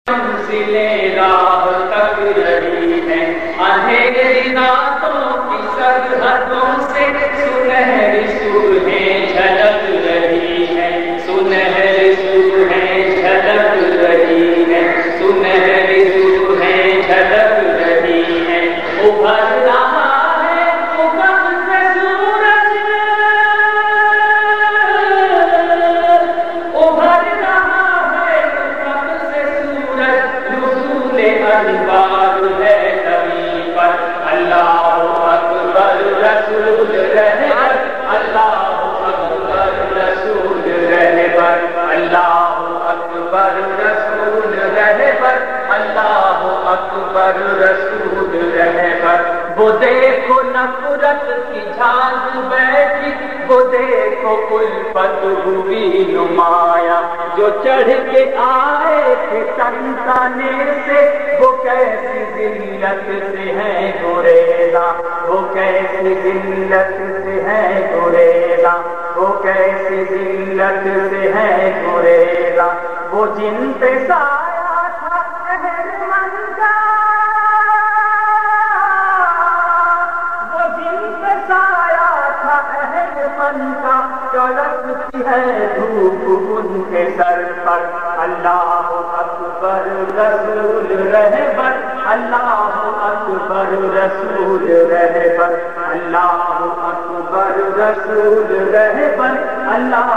منزلیں راہ تک رہی ہے، اندھیری راتوں کی سرحدوں سے سنہری صبحیں جھلک رہی ہے، سنہری صبحیں جھلک رہی ہے، سنہری صبحیں جھلک رہی ہے، ابھر رہا ہے افق سے سورج، ابھر رہا ہے افق سے سورج، نزول انوار ہے زمین پر، اللہ اکبر رسول رہبر، اللہ اکبر رسول رہبر، اللہ اکبر رسول رہبر، اللہ اکبر رسول رہبر۔ وہ دیکھو نفرت کی جھاگ بیٹھی، وہ دیکھو الفت ہوئی نمایاں، جو چڑھ کے آئے تھے تنتانے سے، وہ کیسی ذلت سے ہیں گریزاں، وہ کیسی ذلت سے ہیں گریزاں، وہ کیسی ذلت سے ہیں گریزاں، وہ جن پہ سایہ تھا اہرمن کا، وہ جن پہ سایہ تھا اہرمن کا، کڑکتی ہے دھوپ ان کے سر پر، اللہ اکبر رسول رہبر، اللہ اکبر رسول رہبر، اللہ اکبر رسول رہبر، اللہ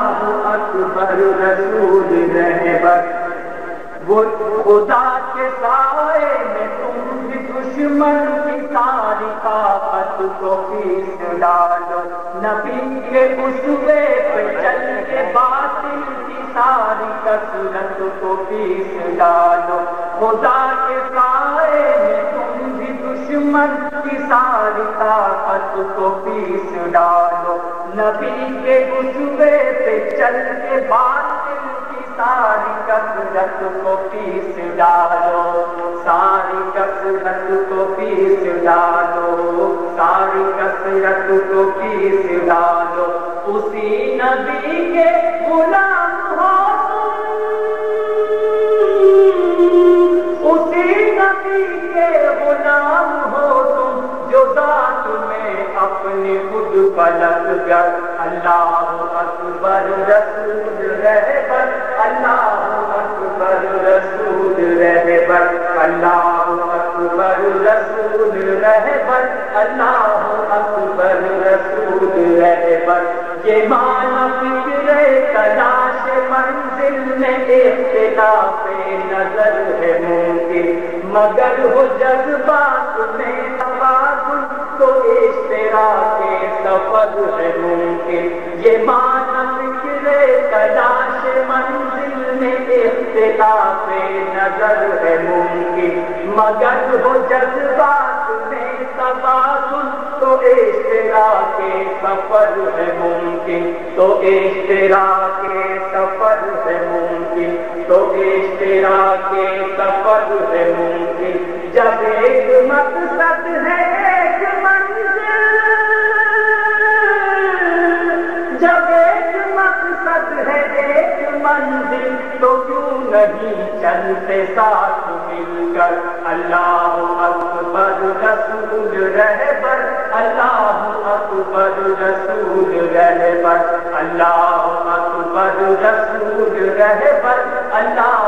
اکبر رسول رہبر۔ وہ خدا کے سائے میں تم بھی دشمن کی ساری طاقت کو پیس ڈالو، نبی کے اسوے پہ چل کے باطل کی ساری کثرت کو پیس ڈالو، خدا کے سائے میں تم بھی دشمن کی ساری طاقت کو پیس ڈالو، نبی کے اسوے پہ چل کے باطل کی ساری کثرت کو پیس ڈالو، ساری کثرت کو پیس ڈالو، ساری کثرت کو پیس ڈالو، اسی نبی کے غلام ہو تم، اسی نبی کے غلام ہو تم، جو ذات میں اپنے خود پلٹ گر، اللہ اکبر رسول رہبر، اللہ اکبر رسول رہبر، اللہ اکبر رسول رہبر، اللہ اکبر رسول رہبر۔ یہ معنی فکر تلاش منزل میں اختلاف نظر ہے ممکن، مگر ہو جذبات میں توازن تو اشتراک سفر ہے ممکن۔ یہ معنی فکر تلاش منزل میں اختلاف نظر ہے ممکن، مگر ہو جذبات میں توازن تو اشتراک سفر ہے ممکن، تو اشتراک سفر ہے ممکن، تو اشتراک سفر ہے ممکن۔ جب ایک مقصد ہے ایک منزل، جب ایک مقصد ہے ایک منزل، تو کیوں نہیں چلتے ساتھ مل کر، اللہ اکبر رسول رہبر، اللہ اکبر رسول رہبر، اللہ اکبر رسول رہبر، اللہ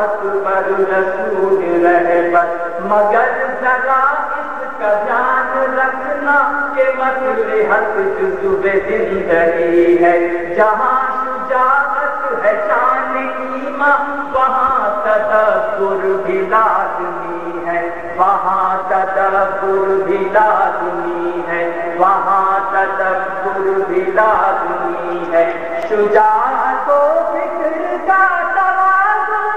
اکبر رسول رہبر۔ مگر ذرا اس کا دھیان رکھنا کہ مصلحت جزو زندگی ہے، جہاں شجاعت ہے شان ایمان، وہاں تدبر بھی لازمی ہے، وہاں تدبر بھی لازمی ہے، وہاں تدبر بھی لازمی ہے۔ شجاعت و فکر کا توازن،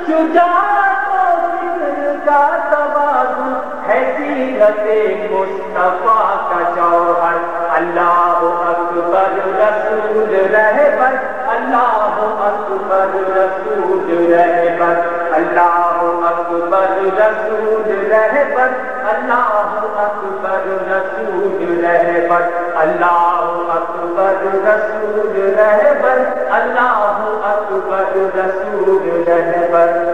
شجاعت و فکر کا توازن ہے سیرت مصطفیٰ کا جوہر، اللہ اکبر رسول رہبر، اللہ اکبر رسول رہبر، اللہ اکبر رسول رہبر، اللہ اکبر رسول رہبر، اللہ اکبر رسول رہبر۔ اللہ اکبر رسول رہبر